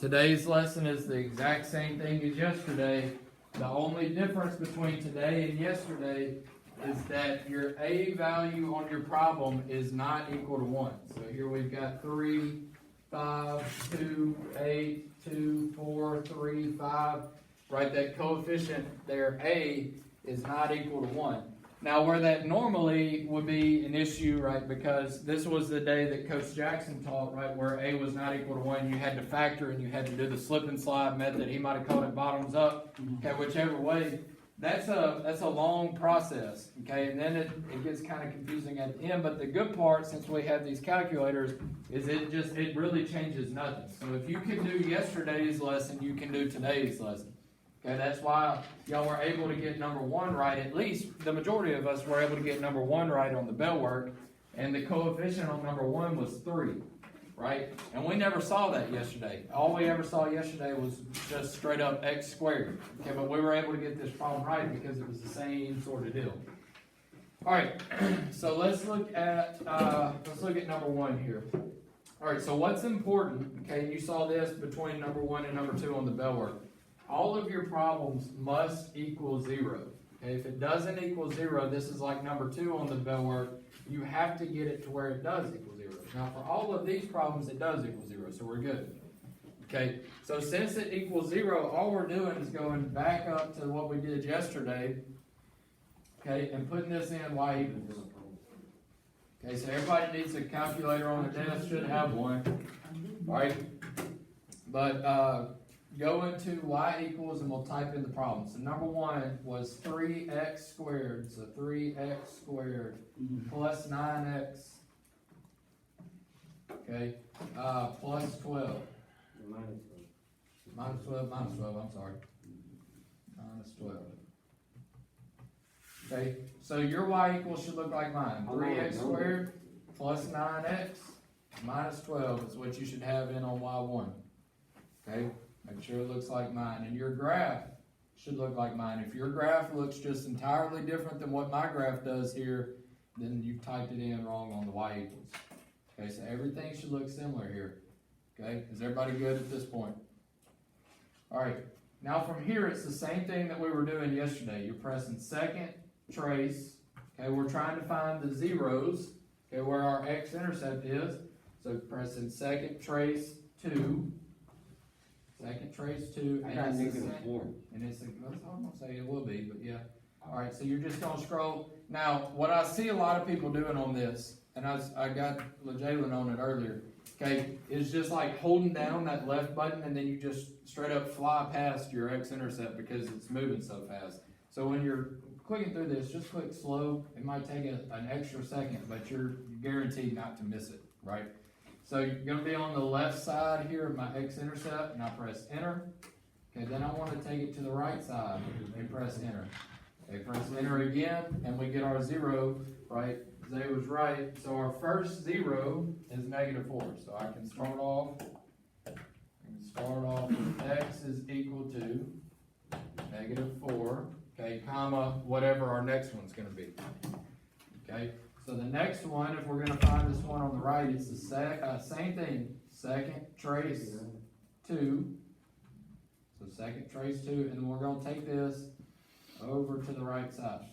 Today's lesson is the exact same thing as yesterday. The only difference between today and yesterday is that your A value on your problem is not equal to 1. So here we've got 3, 5, 2, 8, 2, 4, 3, 5. Right, that coefficient there, A, is not equal to 1. Now, where that normally would be an issue, right, because this was the day that Coach Jackson taught, right, where A was not equal to 1, you had to factor and you had to do the slip and slide method. He might have called it bottoms up, okay, whichever way. That's a long process, okay, and then it gets kind of confusing at the end. But the good part, since we have these calculators, is it really changes nothing. So if you can do yesterday's lesson, you can do today's lesson. Okay, that's why y'all were able to get number 1 right. At least the majority of us were able to get number 1 right on the bell work, and the coefficient on number 1 was 3, right? And we never saw that yesterday. All we ever saw yesterday was just straight up x squared. Okay, but we were able to get this problem right because it was the same sort of deal. All right, so let's look at number 1 here. All right, so what's important? Okay, you saw this between number 1 and number 2 on the bell work. All of your problems must equal 0. Okay, if it doesn't equal 0, this is like number 2 on the bell work. You have to get it to where it does equal 0. Now, for all of these problems, it does equal 0, so we're good. Okay, so since it equals 0, all we're doing is going back up to what we did yesterday, okay, and putting this in y equals. Okay, so everybody needs a calculator on the desk, should have one. All right, but go into y equals and we'll type in the problem. So number 1 was 3x squared. So 3x squared plus 9x. Okay. Plus 12. Minus 12, I'm sorry. Minus 12. Okay. So your y equals should look like mine. 3x squared plus 9x minus 12 is what you should have in on y1. Okay. Make sure it looks like mine. And your graph should look like mine. If your graph looks just entirely different than what my graph does here, then you've typed it in wrong on the y equals. Okay, so everything should look similar here. Okay, is everybody good at this point? All right, now from here, it's the same thing that we were doing yesterday. You're pressing second trace. Okay, we're trying to find the zeros, okay, where our x-intercept is. So pressing second trace 2. Second trace 2, and it's the same. And it's I'm gonna say it will be, but yeah. All right, so you're just gonna scroll. Now, what I see a lot of people doing on this, and I got Jalen on it earlier. Okay, is just like holding down that left button, and then you just straight up fly past your x-intercept because it's moving so fast. So when you're clicking through this, just click slow. It might take an extra second, but you're guaranteed not to miss it, right? So you're going to be on the left side here of my x-intercept, and I press enter. Okay, then I want to take it to the right side and press enter. Okay, press enter again, and we get our 0, right? Zay was right. So our first 0 is -4. So I can start off with x is equal to -4, okay, comma, whatever our next one's going to be. Okay. So the next one, if we're going to find this one on the right, it's the same thing. Second trace 2. So second trace 2, and then we're going to take this over to the right side.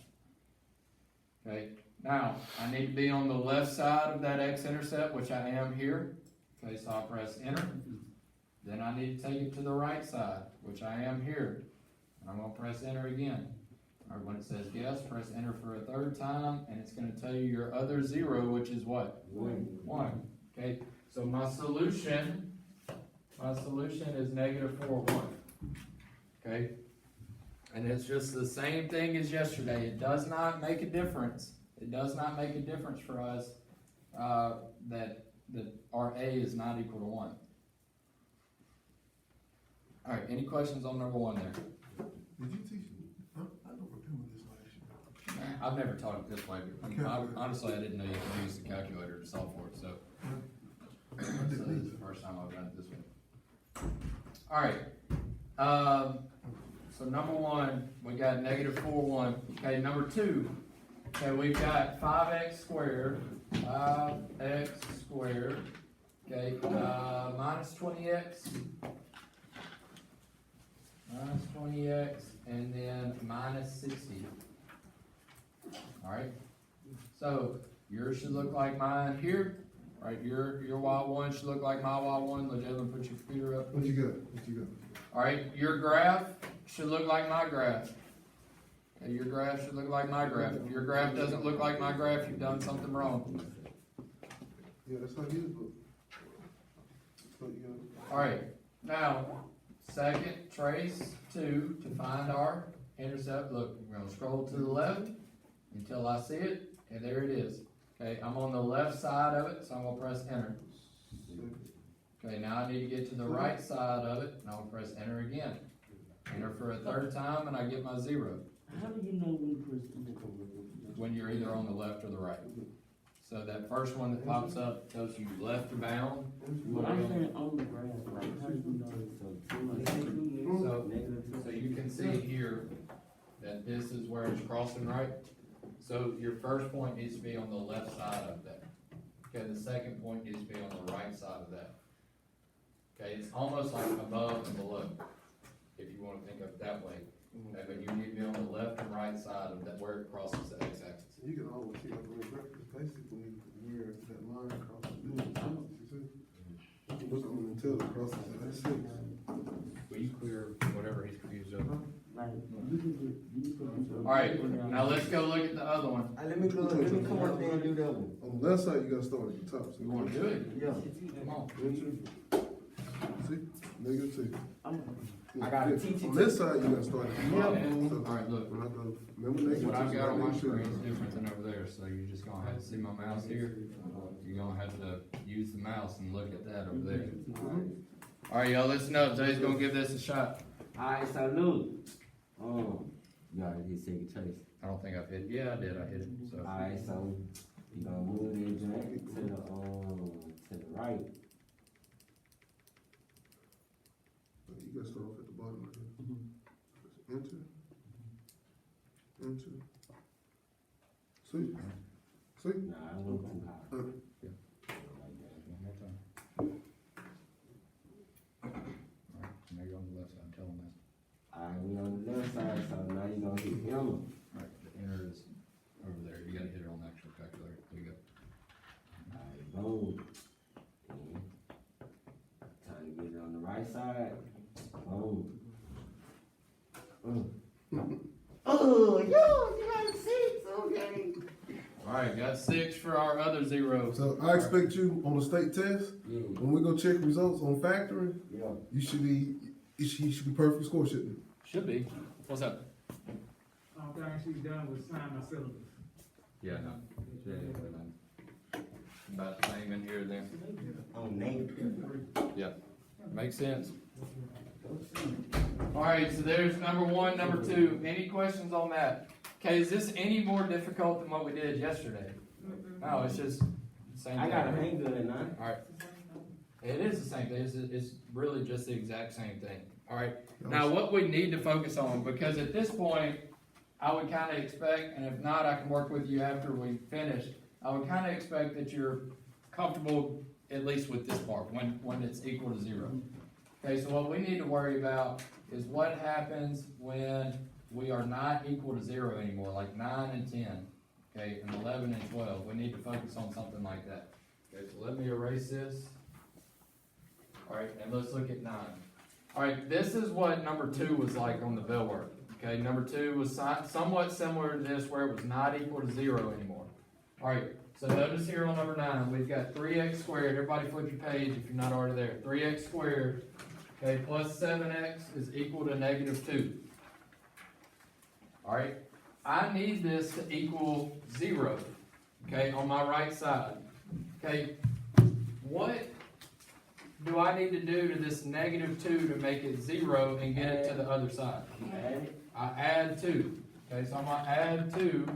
Okay. Now, I need to be on the left side of that x-intercept, which I am here. Okay, so I press enter. Then I need to take it to the right side, which I am here. And I'm going to press enter again. Or when it says yes, press enter for a 3rd time, and it's going to tell you your other 0, which is what? 1. Okay, so my solution is -4, 1. Okay, and it's just the same thing as yesterday. It does not make a difference. It does not make a difference for us that our A is not equal to 1. All right, any questions on number 1 there? Did you teach? I don't remember this last year. I've never taught it this way. Honestly, I didn't know you could use the calculator to solve for it. So this is the first time I've done it this way. All right. So number 1, we got -4, 1. Okay, number 2. Okay, we've got 5x squared. 5x squared. Okay, minus 20x minus 20x, and then minus 60. Alright, so yours should look like mine here, right? Your Y1 should look like my Y1. Let Jalen put your computer up. What you got? What you got? Alright, your graph should look like my graph. Okay, your graph should look like my graph. If your graph doesn't look like my graph, you've done something wrong. Yeah, that's how it is, but. So you got. Alright, now, second, trace 2 to find our intercept. Look, we're gonna scroll to the left until I see it, and there it is. Okay, I'm on the left side of it, so I'm gonna press enter. Okay, now I need to get to the right side of it, and I'll press enter again. Enter for a third time, and I get my 0. How do you know when you press enter? When you're either on the left or the right. So that first one that pops up tells you left or bound. But I'm saying on the graph, like, how do you know it's So you can see here that this is where it's crossing right. So your first point needs to be on the left side of that. Okay, the second point needs to be on the right side of that. Okay, it's almost like above and below, if you wanna think of it that way. Okay, but you need to be on the left and right side of that, where it crosses the x-axis. You can always see like the reference, basically where that line crosses. You see? You can look on until it crosses that 6. Will you clear whatever he's confused over? Like, you can get, Alright, now let's go look at the other one. Let me come up there and do that one. On the left side, you gotta start at the top. So You wanna do it? Yeah. Come on. See, -2. I gotta teach it On to- this side, you gotta start at the bottom. So Alright, look. when I go, remember negative What I've two, got on my negative two. screen is different than over there, so you're just gonna have to see my mouse here. You're gonna have to use the mouse and look at that over there. Alright, y'all, listen up. Jay's gonna give this a shot. alright, so look, you already did second trace. I don't think I've hit. Yeah, I did. I hit it. So Alright, so you gonna move that joint to the right. You gotta start off at the bottom right here. Enter. Enter. See? See? Nah, I went too high. Uh. one more time. Alright, now you're on the left side. Tell them that. Alright, we on the left side, so now you gonna hit enter. Alright, the enter is over there. You gotta hit it on the actual calculator. There you go. Alright, boom. And time to get it on the right side. Boom. Oh, yo, you got a 6, okay. Alright, got 6 for our other 0. So I expect you on the state test, Yeah, when we go check results on factoring, yeah. you should be perfect score, shouldn't you? Should be. What's up? I don't think she's done with sign my syllabus. Yeah, no. About the same in here then. On negative. Makes sense. Alright, so there's number 1, number 2. Any questions on that? Okay, is this any more difficult than what we did yesterday? No, it's just the same I got a thing. hang of it now. Alright. It is the same thing. It's really just the exact same thing. Alright, now what we need to focus on, because at this point, I would kind of expect, and if not, I can work with you after we finish. I would kind of expect that you're comfortable at least with this part, when it's equal to 0. Okay, so what we need to worry about is what happens when we are not equal to 0 anymore, like 9 and 10, okay, and 11 and 12. We need to focus on something like that. Okay, so let me erase this. Alright, and let's look at 9. Alright, this is what number 2 was like on the bell work. Okay, number 2 was somewhat similar to this, where it was not equal to 0 anymore. Alright, so notice here on number 9, we've got 3x squared. Everybody flip your page if you're not already there. 3x squared, okay, plus 7x is equal to negative 2. Alright, I need this to equal 0, okay, on my right side. Okay, what do I need to do to this negative 2 to make it 0 and get it to the other side? Okay. I add 2. Okay, so I'm gonna add 2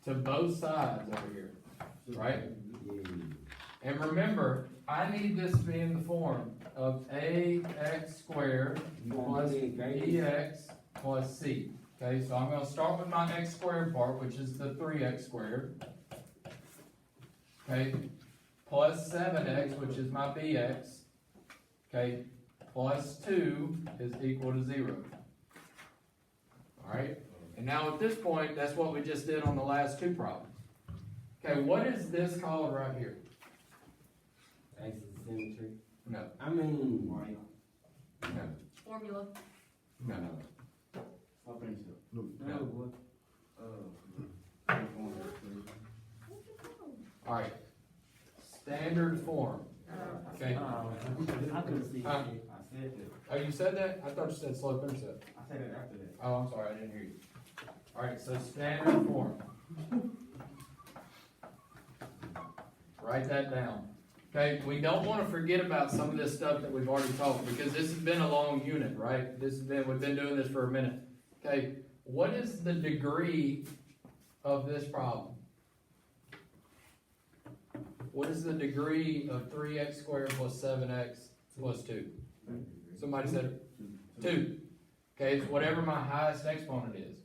to both sides over here, right? And remember, I need this to be in the form of ax squared plus bx plus c. Okay, so I'm gonna start with my x squared part, which is the 3x squared. Okay, plus 7x, which is my bx. Okay, plus 2 is equal to 0. alright? And now at this point, that's what we just did on the last two problems. Okay, what is this called right here? Axis of symmetry. No, I mean, no, Formula. no. No. Alright, standard form, okay? I couldn't see. Um, I said that. Oh, you said that? I thought you said slope intercept. I said it after that. Oh, I'm sorry, I didn't hear you. Alright, so standard form. Write that down. Okay, we don't wanna forget about some of this stuff that we've already talked, because this has been a long unit, right? We've been doing this for a minute. Okay, what is the degree of this problem? What is the degree of 3x squared plus 7x plus 2? Somebody said 2. Okay, it's whatever my highest exponent is.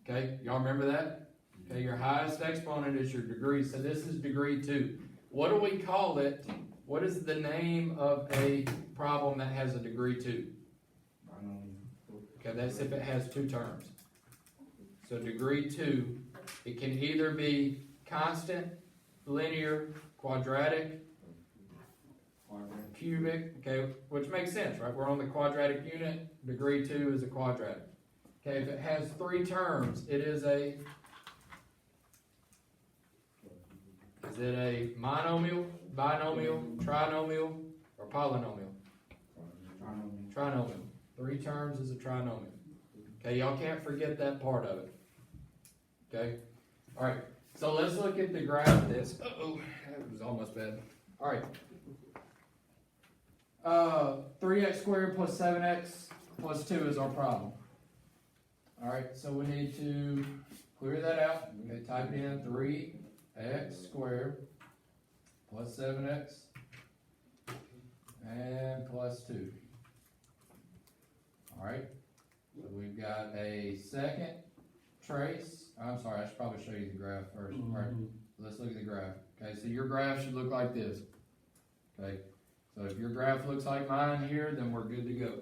Okay, y'all remember that? Okay, your highest exponent is your degree, so this is degree 2. What do we call it? What is the name of a problem that has a degree 2? Okay, that's if it has 2 terms. So degree 2, it can either be constant, linear, quadratic, cubic, okay, which makes sense, right? We're on the quadratic unit, degree 2 is a quadratic. Okay, if it has 3 terms, it is a monomial, binomial, trinomial, or polynomial? Trinomial. 3 terms is a trinomial. Okay, y'all can't forget that part of it. Okay? Alright, so let's look at the graph of this. Uh-oh, that was almost bad. Alright. 3x squared plus 7x plus 2 is our problem. Alright, so we need to clear that out. Okay, type in 3x squared plus 7x and plus 2. Alright, so we've got a second trace. I'm sorry, I should probably show you the graph first. Alright, let's look at the graph. Okay, so your graph should look like this. Okay, so if your graph looks like mine here, then we're good to go.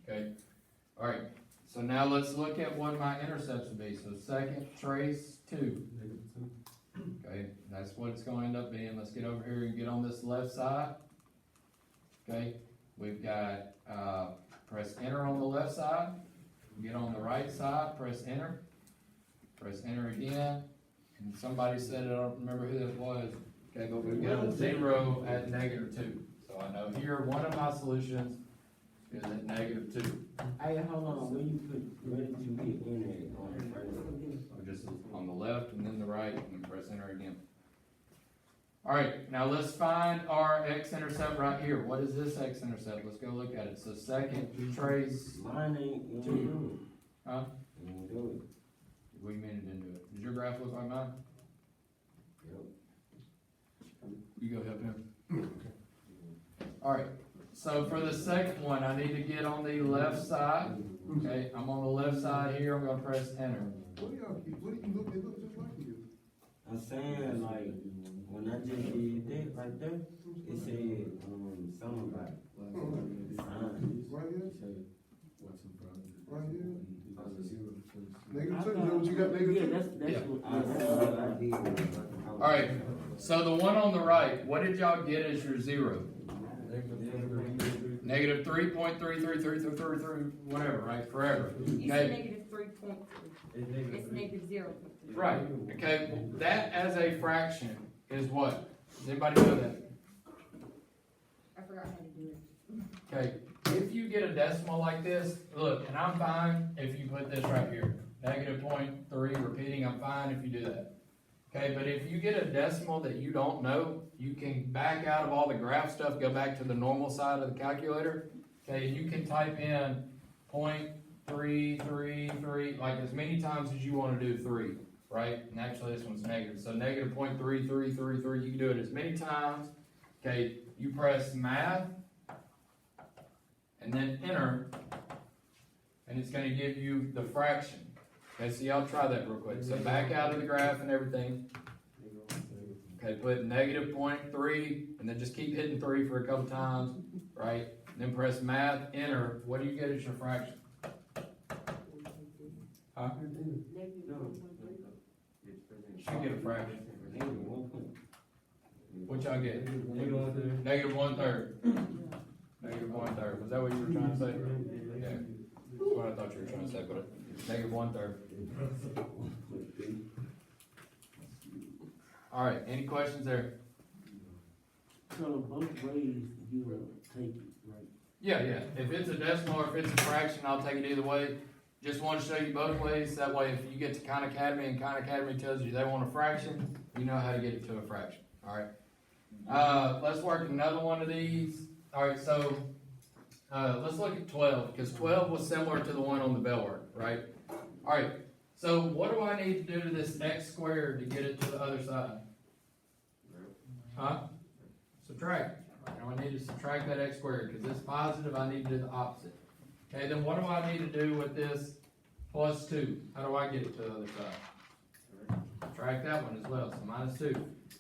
Okay, alright, so now let's look at what my intercepts would be. So second trace 2. Okay, that's what it's going to end up being. Let's get over here and get on this left side. Okay, we've got, press enter on the left side. Get on the right side, press enter. Press enter again. And somebody said it, I don't remember who that was. Okay, but we've got a 0 at -2. So I know here one of my solutions is at -2. Hey, hold on, when you put, where did you get in there on the first? So just on the left and then the right, and then press enter again. Alright, now let's find our x-intercept right here. What is this x-intercept? Let's go look at it. So second trace. Mine ain't do it. Huh? Ain't do it. What do you mean it didn't do it? Does your graph look like mine? Yep. You go help him. Alright, so for the second one, I need to get on the left side. Okay, I'm on the left side here. I'm gonna press enter. What do y'all keep, what do you look, they look just like you? I'm saying, like, when I just did that right there, it said, something about sign. Right here? Right here? I Negative 2, you know what you got, negative 2? Yeah, that's Yeah. what I did. Alright, so the one on the right, what did y'all get as your 0? Negative 3.33333, whatever, right? Forever. You Okay. said -3.3. It's -0.3. Right, okay, that as a fraction is what? Does anybody know that? I forgot how to do it. Okay, if you get a decimal like this, look, and I'm fine if you put this right here. -0.3 repeating, I'm fine if you do that. Okay, but if you get a decimal that you don't know, you can back out of all the graph stuff, go back to the normal side of the calculator. Okay, and you can type in 0.333, like as many times as you want to do 3, right? And actually this one's negative, so -0.3333, you can do it as many times. Okay, you press math, and then enter, and it's gonna give you the fraction. Okay, so y'all try that real quick. So back out of the graph and everything. Okay, put -0.3, and then just keep hitting 3 for a couple times, right? And then press math, enter. What do you get as your fraction? Huh? Should get a fraction. What y'all get? Negative 1/3. Negative 1/3. Was that what you were trying to say? Yeah. That's what I thought you were trying to say, but negative 1/3. All right, any questions there? So both ways you will take it, right? Yeah. If it's a decimal or if it's a fraction, I'll take it either way. Just want to show you both ways. That way, if you get to Khan Academy and Khan Academy tells you they want a fraction, you know how to get it to a fraction. All right. Let's work another one of these. All right. So let's look at 12 because 12 was similar to the one on the bell work, right? All right. So what do I need to do to this x squared to get it to the other side? Huh? Subtract. Now I need to subtract that x squared because it's positive. I need to do the opposite. Okay, then what do I need to do with this plus 2? How do I get it to the other side? Subtract that one as well, so minus 2.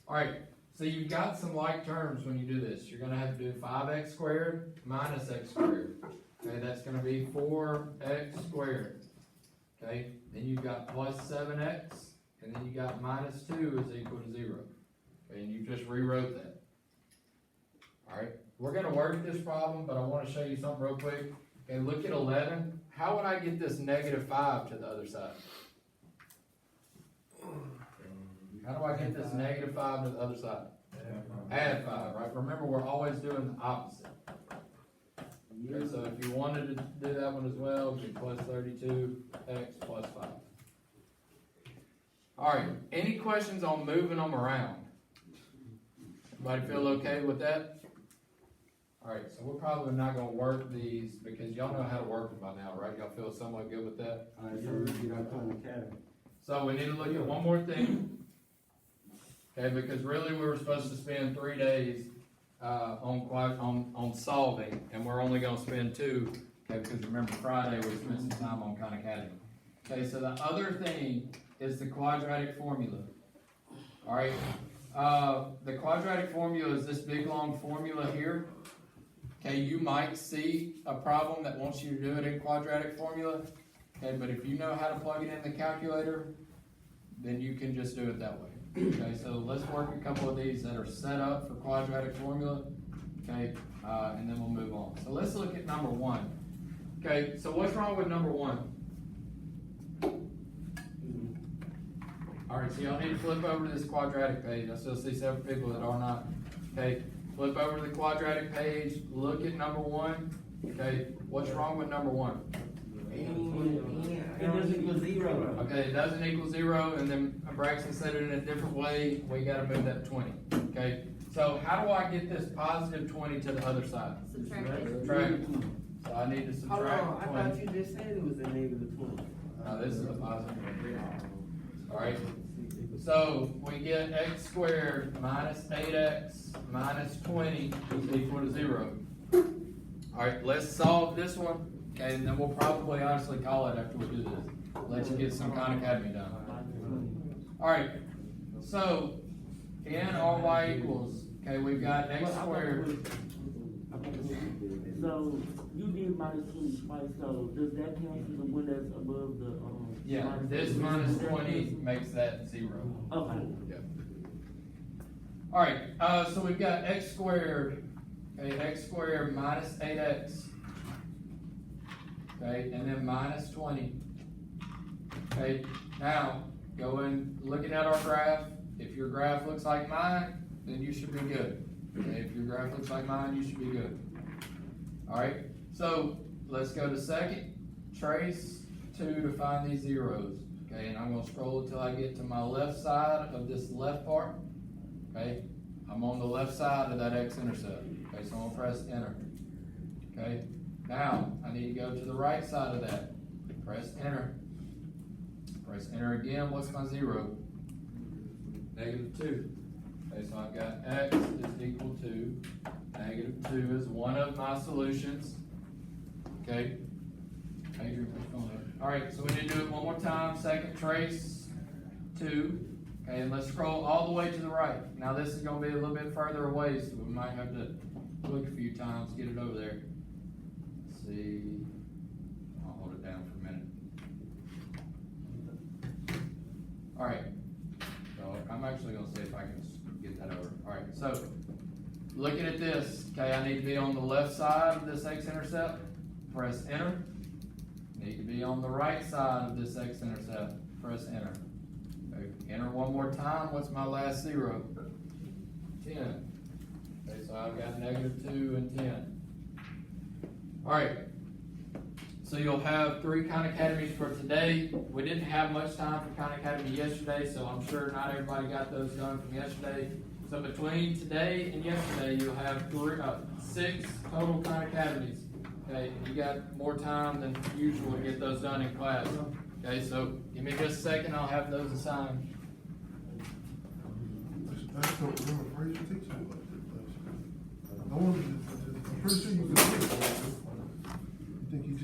Alright, so you've got some like terms when you do this. You're going to have to do 5x squared minus x squared. Okay, that's going to be 4x squared. Okay, then you've got plus 7x, and then you got minus 2 is equal to 0. Okay, and you just rewrote that. Alright, we're going to work this problem, but I want to show you something real quick. Okay, look at 11. How would I get this negative 5 to the other side? How do I get this negative 5 to the other side? Add 5, right? Remember, we're always doing the opposite. Okay, so if you wanted to do that one as well, it'd be plus 32x plus 5. Alright, any questions on moving them around? Everybody feel okay with that? Alright, so we're probably not gonna work these because y'all know how to work them by now, right? Y'all feel somewhat good with that? Alright, so we get our Khan Academy. So we need to look at one more thing. Okay, because really we were supposed to spend 3 days on solving, and we're only gonna spend 2. Okay, because remember Friday we spent some time on Khan Academy. Okay, so the other thing is the quadratic formula. Alright, the quadratic formula is this big long formula here. Okay, you might see a problem that wants you to do it in quadratic formula. Okay, but if you know how to plug it in the calculator, then you can just do it that way. Okay, so let's work a couple of these that are set up for quadratic formula. Okay, and then we'll move on. So let's look at number 1. Okay, so what's wrong with number 1? Alright, so y'all need to flip over to this quadratic page. I still see several people that are not. Okay, flip over to the quadratic page, look at number 1. Okay, what's wrong with number 1? It doesn't equal 0. Okay, it doesn't equal 0, and then Braxton said it in a different way. We gotta move that to 20. Okay, so how do I get this positive 20 to the other side? Subtract it. Subtract. So I need to Hold on, subtract I 20. thought you just said it was a negative 20. No, this is a positive 20. Alright, so we get x squared minus 8x minus 20 is equal to 0. Alright, let's solve this one. Okay, and then we'll probably honestly call it after we do this. Let you get some Khan Academy done. Alright, so n or y equals, okay, we've got x squared. So you did minus 20 twice, so does that cancel the one that's above the, Yeah, this minus 20 makes that 0. Okay. Yeah. Alright, so we've got x squared, okay, x squared minus 8x. Okay, and then minus 20. Okay, now, looking at our graph. If your graph looks like mine, then you should be good. Okay, if your graph looks like mine, you should be good. Alright, so let's go to second. Trace 2 to find these zeros. Okay, and I'm going to scroll until I get to my left side of this left part. Okay, I'm on the left side of that x-intercept. Okay, so I'm going to press enter. Okay, now I need to go to the right side of that. Press enter. Press enter again. What's my 0? Negative 2. Okay, so I've got x is equal to negative 2 is one of my solutions. Okay. Adrian, what's going on? Alright, so we need to do it one more time. Second trace 2. Okay, and let's scroll all the way to the right. Now this is going to be a little bit further away, so we might have to click a few times, get it over there. Let's see. I'll hold it down for a minute. So, looking at this, okay, I need to be on the left side of this x-intercept, press enter. Need to be on the right side of this x-intercept, press enter. Okay, enter one more time, what's my last 0? 10. Okay, so I've got -2 and 10. Alright, so you'll have 3 Khan Academies for today. We didn't have much time for Khan Academy yesterday, so I'm sure not everybody got those done from yesterday. So between today and yesterday, you'll have 6 total Khan Academies. Okay, you got more time than usual to get those done in class. Okay, so give me just a second, I'll have those assigned. I just don't remember Fraser teaching like that. I wanted to, I'm pretty sure you could. You think he just